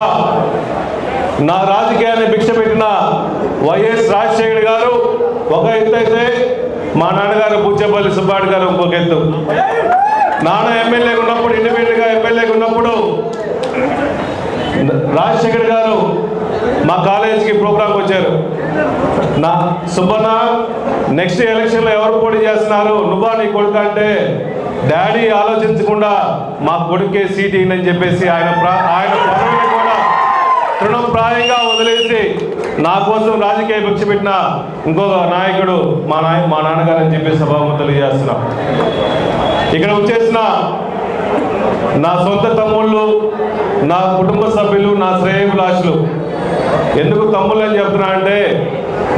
నా రాజకీయాన్ని భిక్ష పెట్టిన వైఎస్ రాజశేఖర్ గారు ఒక ఎత్తు అయితే మా నాన్నగారు బుచ్చపల్లి సుబ్బారెడ్డి గారు ఇంకొక ఎత్తు. నాన్న ఎమ్మెల్యేగా ఉన్నప్పుడు ఇండిపెండెంట్గా ఎమ్మెల్యేగా ఉన్నప్పుడు రాజశేఖర్ గారు మా కాలేజీకి ప్రోగ్రాంకి వచ్చారు. నా సుబ్బన్న నెక్స్ట్ ఎలక్షన్లో ఎవరు పోటీ చేస్తున్నారు, నువ్వా నీ కొడుకు అంటే డాడీ ఆలోచించకుండా మా కొడుకే సీట్ ఇయ్యని చెప్పేసి ఆయన పదవిని కూడా తృణప్రాయంగా వదిలేసి నా కోసం రాజకీయ భిక్ష పెట్టిన ఇంకొక నాయకుడు మా నాన్నగారు అని చెప్పేసి సభాముఖంగా తెలియజేస్తున్నాం. ఇక్కడ వచ్చేసిన నా సొంత తమ్ముళ్ళు, నా కుటుంబ సభ్యులు, నా శ్రేయోభిలాషులు. ఎందుకు తమ్ముళ్ళు అని చెప్తున్నా అంటే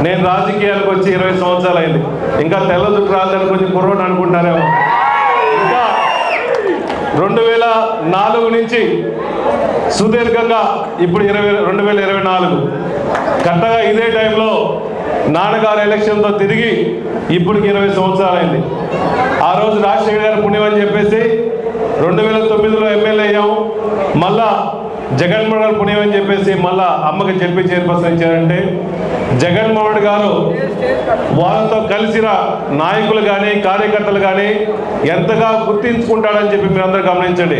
నేను రాజకీయాలకు వచ్చి 20 సంవత్సరాలు అయింది. ఇంకా తెల్ల జుట్టు రాదని కొంచెం కుర్రోడు అనుకుంటారేమో. ఇంకా 2004 నుంచి సుదీర్ఘంగా ఇప్పుడు 2024 కరెక్ట్గా ఇదే టైంలో నాన్నగారు ఎలక్షన్తో తిరిగి ఇప్పటికి 20 సంవత్సరాలు అయింది. ఆ రోజు రాజశేఖర్ గారు పుణ్యం అని చెప్పేసి 2009లో ఎమ్మెల్యే అయ్యాము. మళ్ళా జగన్మోహన్ గారు పుణ్యం అని చెప్పేసి మళ్ళా అమ్మకి చెప్పి చైర్పర్సన్ ఇచ్చారంటే జగన్మోహన్ గారు వాళ్ళతో కలిసిన నాయకులు కానీ కార్యకర్తలు కానీ ఎంతగా గుర్తించుకుంటాడని చెప్పి మీరందరూ గమనించండి.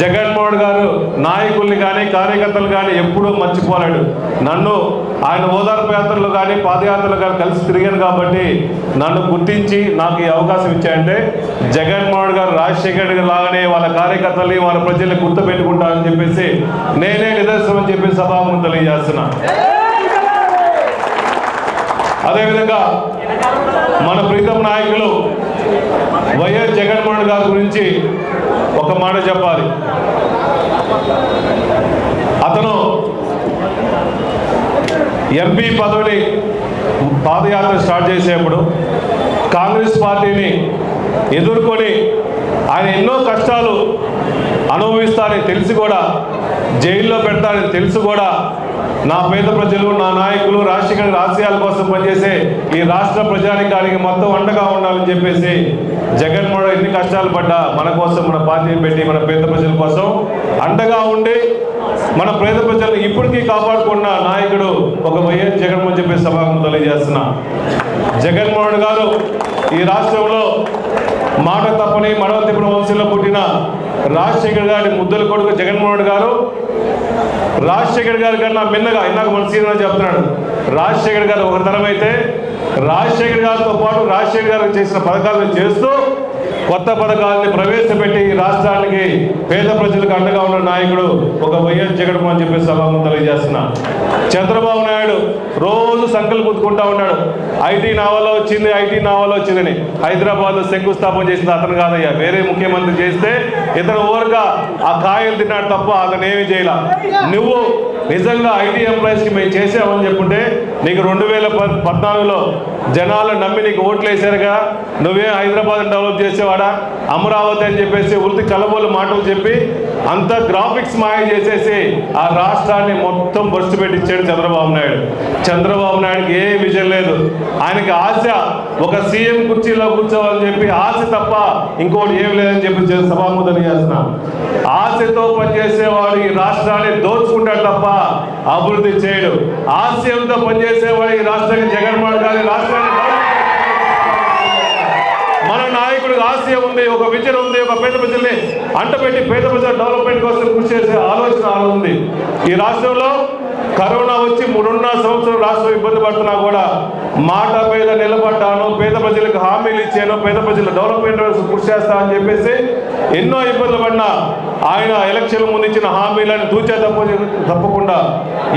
జగన్మోహన్ గారు నాయకుల్ని కానీ కార్యకర్తలు కానీ ఎప్పుడూ మర్చిపోలేడు. నన్ను ఆయన ఓదార్పు యాత్రలు కానీ పాదయాత్రలు కానీ కలిసి తిరిగాను కాబట్టి నన్ను గుర్తించి నాకు ఈ అవకాశం ఇచ్చాయంటే జగన్మోహన్ గారు రాజశేఖర్ గారు లాగానే వాళ్ళ కార్యకర్తల్ని వాళ్ళ ప్రజల్ని గుర్తుపెట్టుకుంటారని చెప్పేసి నేనే నిదర్శనం అని చెప్పి సభాముఖంగా తెలియజేస్తున్నా. అదేవిధంగా మన ప్రీతం నాయకులు వైఎస్ జగన్మోహన్ గారి గురించి ఒక మాట చెప్పాలి. అతను ఎంపీ పదవిని పాదయాత్ర స్టార్ట్ చేసేప్పుడు కాంగ్రెస్ పార్టీని ఎదుర్కొని ఆయన ఎన్నో కష్టాలు అనుభవిస్తారని తెలిసి కూడా జైల్లో పెడతారని తెలిసి కూడా నా పేద ప్రజలు, నా నాయకులు, రాజశేఖర్ ఆశయాల కోసం పనిచేసే ఈ రాష్ట్ర ప్రజానికానికి మొత్తం అండగా ఉండాలని చెప్పేసి జగన్మోహన్ ఎన్ని కష్టాలు పడ్డా మన కోసం మన పార్టీని పెట్టి మన పేద ప్రజల కోసం అండగా ఉండి మన పేద ప్రజలను ఇప్పటికీ కాపాడుకున్న నాయకుడు ఒక వైఎస్ జగన్మోహన్ చెప్పేసి సభాముఖంగా తెలియజేస్తున్నా. జగన్మోహన్ గారు ఈ రాష్ట్రంలో మాట తప్పని మడవ తిప్పుడు వంశంలో పుట్టిన రాజశేఖర్ గారి ముద్దుల కొడుకు జగన్మోహన్ గారు రాజశేఖర్ గారి కన్నా మిన్నగా ఇందాక మన సీనియర్ చెప్తున్నాడు. రాజశేఖర్ గారు ఒక తరం అయితే రాజశేఖర్ గారితో పాటు రాజశేఖర్ గారు చేసిన పథకాలను చేస్తూ కొత్త పథకాలని ప్రవేశపెట్టి రాష్ట్రానికి పేద ప్రజలకు అండగా ఉన్న నాయకుడు ఒక వైఎస్ జగన్మోహన్ అని చెప్పేసి సభాముఖంగా తెలియజేస్తున్నా. చంద్రబాబు నాయుడు రోజు సంకల్పం గుర్తుకుంటా ఉన్నాడు. ఐటీ నావాలో వచ్చిందని. హైదరాబాద్లో శంకుస్థాపన చేసింది అతను కాదయ్యా, వేరే ముఖ్యమంత్రి చేస్తే ఇతను ఓవర్గా ఆ కాయలు తిన్నాడు తప్ప అతను ఏమీ చేయాల. నువ్వు నిజంగా ఐటీ ఎంప్లాయీస్కి మేము చేసామని చెప్పుంటే నీకు 2014లో జనాలు నమ్మి నీకు ఓట్లు వేశారుగా, నువ్వే హైదరాబాద్ డెవలప్ చేసేవాడా, అమరావతి అని చెప్పేసి ఉల్తి కలబోలు మాటలు చెప్పి అంత గ్రాఫిక్స్ మాయ చేసేసి ఆ రాష్ట్రాన్ని మొత్తం బస్సు పెట్టించాడు చంద్రబాబు నాయుడు. చంద్రబాబు నాయుడుకి ఏ విజన్ లేదు. ఆయనకి ఆశ ఒక సీఎం కుర్చీలో కూర్చోవాలని చెప్పి ఆశ తప్ప ఇంకోటి ఏం లేదని చెప్పి సభాముఖంగా తెలియజేస్తున్నా. ఆశతో పనిచేసేవాడు ఈ రాష్ట్రాన్ని దోచుకుంటాడు తప్ప అభివృద్ధి చేయడు. ఆశయంతో పనిచేసేవాడు ఈ రాష్ట్రానికి జగన్మోహన్ గారి రాష్ట్రాన్ని మన నాయకుడికి ఆశయం ఉంది, ఒక విజన్ ఉంది, ఒక పేద ప్రజల్ని అంటపెట్టి పేద ప్రజల డెవలప్మెంట్ కోసం కృషి చేసే ఆలోచన ఉంది. ఈ రాష్ట్రంలో కరోనా వచ్చి 3.5 సంవత్సరం రాష్ట్రం ఇబ్బంది పడుతున్నా కూడా మాట మీద నిలబడ్డాను, పేద ప్రజలకు హామీలు ఇచ్చాను, పేద ప్రజల డెవలప్మెంట్ కృషి చేస్తా అని చెప్పేసి ఎన్నో ఇబ్బందులు పడినా ఆయన ఎలక్షన్ ముందు ఇచ్చిన హామీలను తూచా తప్పకుండా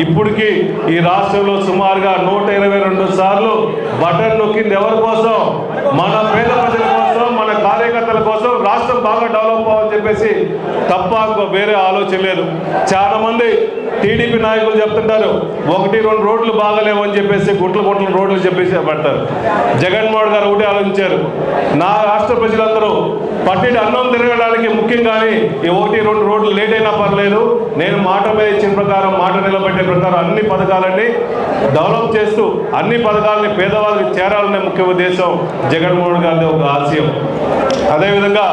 ఇప్పటికీ ఈ రాష్ట్రంలో సుమారుగా 122 సార్లు బటన్ నొక్కింది. ఎవరి కోసం? మన పేద ప్రజల కోసం, మన కార్యకర్తల కోసం, రాష్ట్రం బాగా డెవలప్ అవ్వాలని చెప్పేసి తప్ప వేరే ఆలోచన లేదు. చాలా మంది టీడీపీ నాయకులు చెప్తుంటారు 1-2 రోడ్లు బాగలేవు అని చెప్పేసి గుంటల రోడ్లు చెప్పేసి పడతారు. జగన్మోహన్ గారు ఒకటి ఆలోచించారు, నా రాష్ట్ర ప్రజలందరూ పట్టెడు అన్నం తిరగడానికి ముఖ్యంగానే ఈ 1-2 రోడ్లు లేట్ అయినా పర్లేదు, నేను మాట మీద ఇచ్చిన ప్రకారం మాట నిలబెట్టే ప్రకారం అన్ని పథకాలన్నీ డెవలప్ చేస్తూ అన్ని పథకాలని పేదవాళ్ళకి చేరాలనే ముఖ్య ఉద్దేశం జగన్మోహన్ గారి ఒక ఆశయం. అదేవిధంగా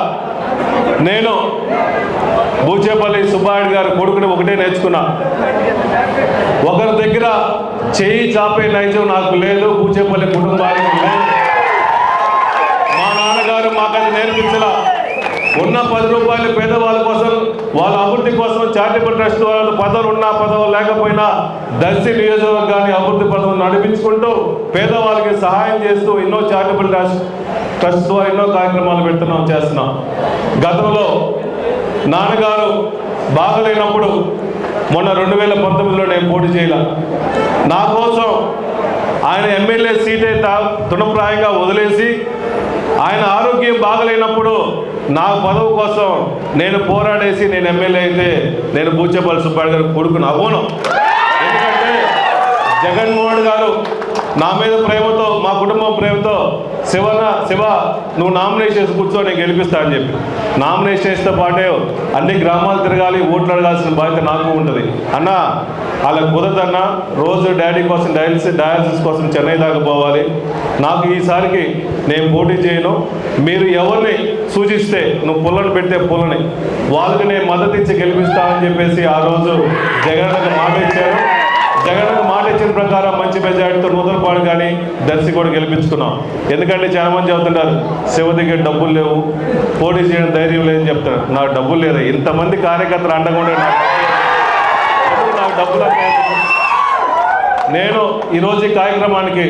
నేను బూచేపల్లి సుబ్బారెడ్డి గారి కొడుకుని ఒకటే నేర్చుకున్నా, ఒకరి దగ్గర చేయి చాపే నైజం నాకు లేదు, బూచేపల్లి కుటుంబానికి లేదు. మా నాన్నగారు మాకు అది నేర్పించలా. ఉన్న 10 రూపాయలు పేదవాళ్ళ కోసం, వాళ్ళ అభివృద్ధి కోసం చారిటబుల్ ట్రస్ట్ వాళ్ళు పదవులు ఉన్నా పదవులు లేకపోయినా దర్శి నియోజకవర్గాన్ని అభివృద్ధి పదవులు నడిపించుకుంటూ పేదవాళ్ళకి సహాయం చేస్తూ ఎన్నో చారిటబుల్ ట్రస్ట్ ద్వారా ఎన్నో కార్యక్రమాలు చేస్తున్నాం. గతంలో నాన్నగారు బాగలేనప్పుడు మొన్న 2019లో నేను పోటీ చేయాల, నా కోసం ఆయన ఎమ్మెల్యే సీటే తృణప్రాయంగా వదిలేసి ఆయన ఆరోగ్యం బాగలేనప్పుడు నా పదవి కోసం నేను పోరాడేసి నేను ఎమ్మెల్యే అయితే నేను బూచేపల్లి సుబ్బారెడ్డి గారు కొడుకును అవ్వను. ఎందుకంటే జగన్మోహన్ గారు నా మీద ప్రేమతో, మా కుటుంబం ప్రేమతో శివ నువ్వు నామినేషన్ చేసి కూర్చో, నేను గెలిపిస్తా అని చెప్పి నామినేషన్ చేస్తే పాటే అన్ని గ్రామాలు తిరగాలి, ఓట్లు అడగాల్సిన బాధ్యత నాకు ఉంటుంది. అన్న అలా కుదరదన్నా, రోజు డాడీ కోసం డయాలసిస్ కోసం చెన్నై దాకా పోవాలి, నాకు ఈసారికి నేను పోటీ చేయను, మీరు ఎవరిని సూచిస్తే నువ్వు పుల్లని పెడితే పుల్లని వాళ్ళకి నేను మద్దతు ఇచ్చి గెలిపిస్తానని చెప్పేసి ఆ రోజు జగన్కి మాట ఇచ్చారు. జగన్కు మాట ఇచ్చిన ప్రకారం మంచి మెజారిటీతో నూతలపాడు కానీ దర్శి కూడా గెలిపించుకున్నాం. ఎందుకంటే చాలా మంది చెబుతున్నారు శివ దగ్గర డబ్బులు లేవు, పోటీ చేయడం ధైర్యం లేదని చెప్తారు. నాకు డబ్బులు లేదు, ఇంతమంది కార్యకర్తలు అండగా ఉండే నాకు డబ్బులు. నేను ఈరోజు ఈ కార్యక్రమానికి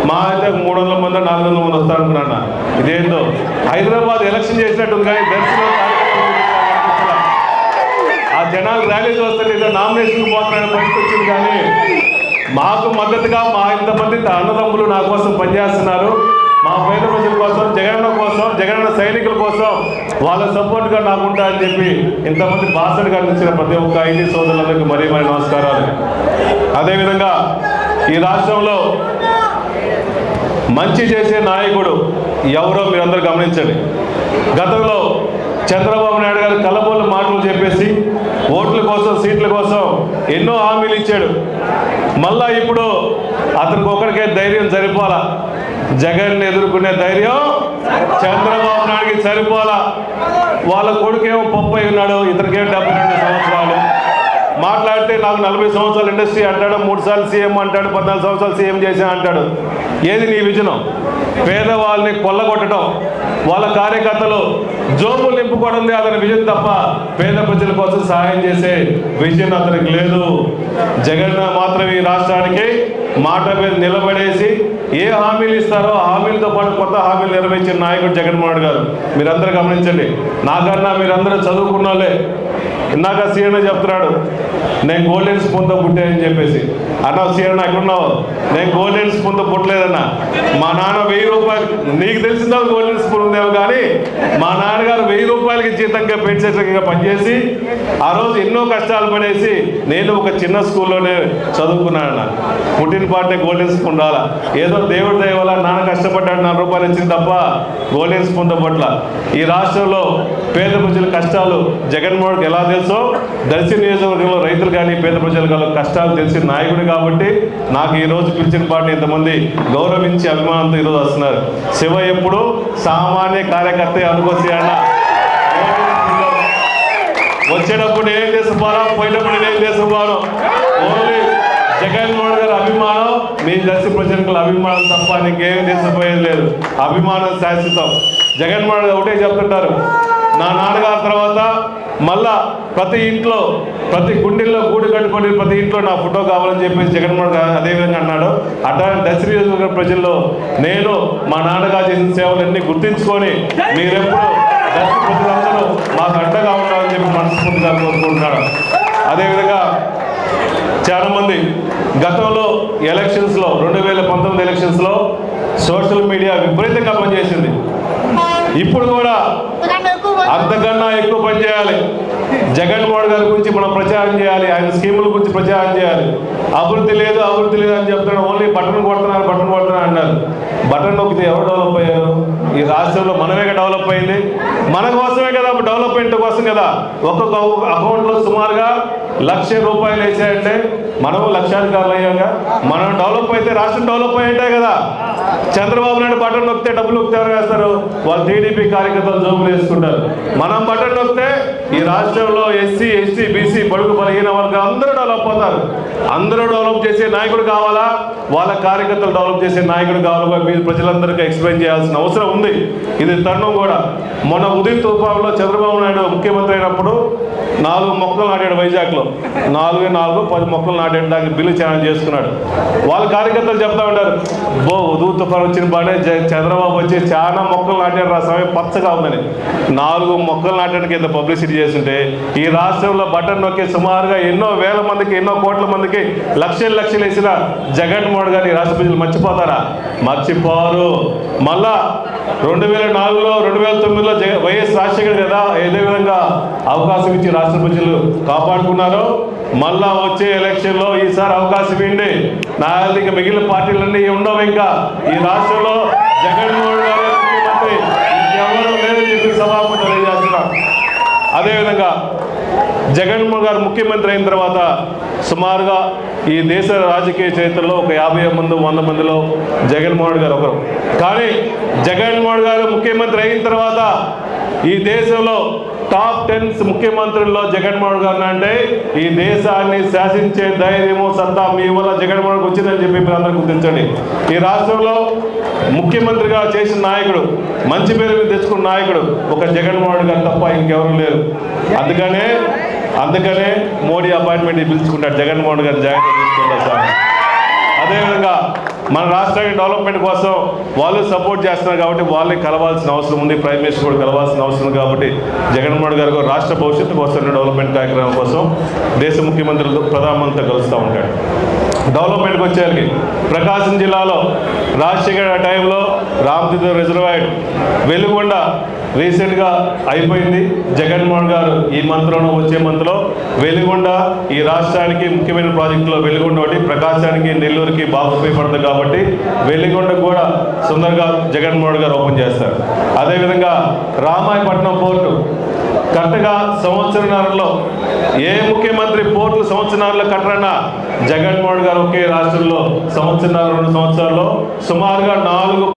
మా అయితే 300 మంది 400 మంది వస్తారనుకున్నా. ఇదేందో హైదరాబాద్ ఎలక్షన్ చేసినట్టుంది, కానీ దర్శిలో ఆ జనాలు ర్యాలీ చూస్తే ఏదో నామినేషన్ పోతారని పరిస్థితి వచ్చింది. కానీ మాకు మద్దతుగా మా ఇంతమంది అన్నదమ్ములు నా కోసం పనిచేస్తున్నారు. మా పేద ప్రజల కోసం, జగనన్న సైనికుల కోసం వాళ్ళ సపోర్ట్గా నాకుంటా అని చెప్పి ఇంతమంది బాసలుగా అందించిన ప్రతి ఒక్క ఐటీ సోదరులందరికీ మరీ నమస్కారాలు. అదేవిధంగా ఈ రాష్ట్రంలో మంచి చేసే నాయకుడు ఎవరో మీరందరూ గమనించండి. గతంలో చంద్రబాబు నాయుడు గారు కలబోలు మాటలు చెప్పేసి ఓట్ల కోసం, సీట్ల కోసం ఎన్నో హామీలు ఇచ్చాడు. మళ్ళా ఇప్పుడు అతనికి ఒకరికే ధైర్యం సరిపోలా, జగన్ ఎదుర్కొనే ధైర్యం చంద్రబాబు నాయుడికి సరిపోలా. వాళ్ళ కొడుకేమో 30 ఉన్నాడు, ఇతనికేమో 72 సంవత్సరాలు. మాట్లాడితే నాకు 40 సంవత్సరాలు ఇండస్ట్రీ అంటాడు, 3 సార్లు సీఎం అంటాడు, 14 సంవత్సరాలు సీఎం చేసా అంటాడు. ఏది నీ విజనం? పేదవాళ్ళని కొల్లగొట్టడం, వాళ్ళ కార్యకర్తలు జోబులు నింపుకోవడం అతని విజన్ తప్ప పేద ప్రజల కోసం సహాయం చేసే విజన్ అతనికి లేదు. జగన్ మాత్రం ఈ రాష్ట్రానికి మాట మీద నిలబడేసి ఏ హామీలు ఇస్తారో హామీలతో పాటు కొత్త హామీలు నెరవేర్చిన నాయకుడు జగన్మోహన్ గారు. మీరందరూ గమనించండి, నాకన్నా మీరందరూ చదువుకున్న వాళ్ళే. ఇందాక సీఎం చెప్తున్నాడు నేను గోల్డెన్ స్పూన్తో పుట్టానని చెప్పేసి. అన్న సీఎం ఎక్కడున్నావు? నేను గోల్డెన్ స్పూన్తో పుట్టలేదన్నా. మా నాన్న 1000 రూపాయలు, నీకు తెలిసిందా గోల్డెన్ స్పూన్ ఉందేమో, కానీ మా నాన్నగారు 1000 రూపాయలకి జీతంగా పెన్షన్గా పనిచేసి ఆ రోజు ఎన్నో కష్టాలు పడేసి నేను ఒక చిన్న స్కూల్లోనే చదువుకున్నానన్న. పుట్టిన పాటే గోల్డెన్ స్పూన్ రాలా, ఏదో దేవుడి దయ వల్ల నాన్న కష్టపడ్డాడు, 4 రూపాయలు ఇచ్చింది తప్ప గోల్డెన్ స్పూన్తో పట్ల. ఈ రాష్ట్రంలో పేద ప్రజల కష్టాలు జగన్మోహన్కి ఎలా తెలుసో, దర్శి నియోజకవర్గంలో రైతులు కానీ పేద ప్రజలు కానీ కష్టాలు తెలిసిన నాయకుడు కాబట్టి నాకు ఈరోజు పిలిచిన పార్టీ ఇంతమంది గౌరవించి అభిమానంతో ఈరోజు వస్తున్నారు. శివ ఎప్పుడు సామాన్య కార్యకర్త అనుకోసి అన్న, వచ్చేటప్పుడు ఏం చేసుకోవాలా, పోయేటప్పుడు ఏం చేసుకోవాలో, ఓన్లీ జగన్మోహన్ గారి అభిమానం, మీ దర్శి ప్రజలకు అభిమానం తప్ప నీకేం తీసుకుపోయేది లేదు. అభిమానం శాశ్వతం. జగన్మోహన్ గారు ఒకటే చెప్తుంటారు, నా నాన్నగారి తర్వాత మళ్ళా ప్రతి ఇంట్లో, ప్రతి గుండెల్లో గూడు కట్టుకొని ప్రతి ఇంట్లో నా ఫోటో కావాలని చెప్పేసి జగన్మోహన్ గారు అదేవిధంగా అన్నాడు. అట్లాంటి దర్శి నియోజకవర్గ ప్రజల్లో నేను మా నాన్నగారు చేసిన సేవలన్నీ గుర్తించుకొని మీరెప్పుడు దర్శి ప్రజలందరూ మాకు అండగా ఉండాలని చెప్పి మనస్ఫూర్తిగా కోరుకుంటున్నాడు. అదేవిధంగా చాలామంది గతంలో ఎలక్షన్స్లో 2019 ఎలక్షన్స్లో సోషల్ మీడియా విపరీతంగా పనిచేసింది. ఇప్పుడు కూడా అంతకన్నా ఎక్కువ పనిచేయాలి. జగన్మోహన్ గారి గురించి మనం ప్రచారం చేయాలి, ఆయన స్కీముల గురించి ప్రచారం చేయాలి. అభివృద్ధి లేదు అని చెప్తున్నాడు. ఓన్లీ బటన్ కొడుతున్నారు అన్నారు. బటన్ నొక్కితే ఎవరు డెవలప్ అయ్యారు? ఈ రాష్ట్రంలో మనమే డెవలప్ అయింది, మన కోసమే కదా, డెవలప్మెంట్ కోసం కదా. ఒక్కొక్క అకౌంట్లో సుమారుగా ₹1,00,000 వేసాయంటే మనము లక్షాధికారులు అయ్యాక మనం డెవలప్ అయితే రాష్ట్రం డెవలప్ అయ్యింటే కదా. చంద్రబాబు నాయుడు బటన్ నొక్కితే డబ్బులు నొక్కితే ఎవరు వేస్తారు? వాళ్ళు టీడీపీ కార్యకర్తలు జోబులు వేసుకుంటారు. మనం బటన్ నొక్కితే ఈ రాష్ట్రంలో ఎస్సీ, ఎస్టీ, బీసీ, బడుగు బలహీన వర్గాలు అందరూ డెవలప్ అవుతారు. అందరూ డెవలప్ చేసే నాయకుడు కావాలా, వాళ్ళ కార్యకర్తలు డెవలప్ చేసే నాయకుడు కావాలా, మీరు ప్రజలందరికీ ఎక్స్ప్లెయిన్ చేయాల్సిన అవసరం ఉంది. ఇది తరుణం కూడా. మొన్న ఉదయం తుఫాన్లో చంద్రబాబు నాయుడు ముఖ్యమంత్రి అయినప్పుడు 4 మొక్కలు నాటాడు వైజాగ్లో. 10 మొక్కలు నాటాడు. దానికి బిల్లు ఛానల్ చేసుకున్నాడు. వాళ్ళ కార్యకర్తలు చెప్తా ఉంటారు, ఉదూ తుఫాన్ వచ్చిన బాగానే చంద్రబాబు వచ్చి చాలా మొక్కలు నాటాడు, ఆ సమయం పచ్చగా ఉందని. 4 మొక్కలు నాటడానికి ఎంత పబ్లిసిటీ చేస్తుంటే ఈ రాష్ట్రంలో బటన్ నొక్కి సుమారుగా ఎన్నో వేల మందికి, ఎన్నో కోట్ల మందికి లక్షలు వేసిన జగన్మోహన్ గారిని రాష్ట్ర ప్రజలు మర్చిపోతారా? మర్చిపోరు. మళ్ళా 2004లో 2009లో వైఎస్ రాజశేఖర్ కదా ఏదే విధంగా అవకాశం ఇచ్చి రాష్ట్ర ప్రజలు కాపాడుకున్నారో, మళ్ళా వచ్చే ఎలక్షన్లో ఈసారి అవకాశం ఇవ్వండి. నాలుగు మిగిలిన పార్టీలన్నీ ఉండవు. ఇంకా ఈ రాష్ట్రంలో జగన్మోహన్ గారు ముఖ్యమంత్రి ఎవరు లేదని చెప్పి సభాముఖంగా తెలియజేస్తున్నారు. అదేవిధంగా జగన్మోహన్ గారు ముఖ్యమంత్రి అయిన తర్వాత సుమారుగా ఈ దేశ రాజకీయ చరిత్రలో ఒక 50 మంది 100 మందిలో జగన్మోహన్ గారు ఒకరు. కానీ జగన్మోహన్ గారు ముఖ్యమంత్రి అయిన తర్వాత ఈ దేశంలో టాప్ 10 ముఖ్యమంత్రుల్లో జగన్మోహన్ గారు అంటే ఈ దేశాన్ని శాసించే ధైర్యము, సత్తా మీ వల్ల జగన్మోహన్ వచ్చిందని చెప్పి మీరు అందరూ గుర్తించండి. ఈ రాష్ట్రంలో ముఖ్యమంత్రిగా చేసిన నాయకుడు, మంచి పేరు మీద తెచ్చుకున్న నాయకుడు ఒక జగన్మోహన్ గారు తప్ప ఇంకెవరు లేరు. అందుకనే మోడీ అపాయింట్మెంట్ పిలుచుకుంటాడు జగన్మోహన్ గారు జాగ్రత్త తీసుకుంటారు సార్. అదేవిధంగా మన రాష్ట్రానికి డెవలప్మెంట్ కోసం వాళ్ళు సపోర్ట్ చేస్తున్నారు కాబట్టి వాళ్ళని కలవాల్సిన అవసరం ఉంది. ప్రైమ్ మినిస్టర్ కూడా కలవాల్సిన అవసరం ఉంది. కాబట్టి జగన్మోహన్ గారు రాష్ట్ర భవిష్యత్తు కోసం డెవలప్మెంట్ కార్యక్రమం కోసం దేశ ముఖ్యమంత్రులు ప్రధానమంత్రితో కలుస్తూ ఉంటాడు. డెవలప్మెంట్కి వచ్చేసరికి ప్రకాశం జిల్లాలో రాజశేఖర్ టైంలో రామతీర్థ రిజర్వాయర్ వెలుగొండ రీసెంట్గా అయిపోయింది. జగన్మోహన్ గారు ఈ మంత్రంలో వచ్చే మంత్లో వెలుగొండ ఈ రాష్ట్రానికి ముఖ్యమైన ప్రాజెక్టులో వెలుగొండ ఒకటి, ప్రకాశానికి నెల్లూరుకి బాగా ఉపయోగపడుతుంది కాబట్టి వెలుగొండ కూడా సుందరగా జగన్మోహన్ గారు ఓపెన్ చేస్తారు. అదేవిధంగా రామాయపట్నం పోర్టు కరెక్ట్గా సంవత్సరన్నరలో ఏ ముఖ్యమంత్రి పోర్టులు సంవత్సరాల్లో కట్టరన్నా జగన్మోహన్ గారు ఒకే రాష్ట్రంలో సంవత్సరాలు 2 సంవత్సరాల్లో సుమారుగా 4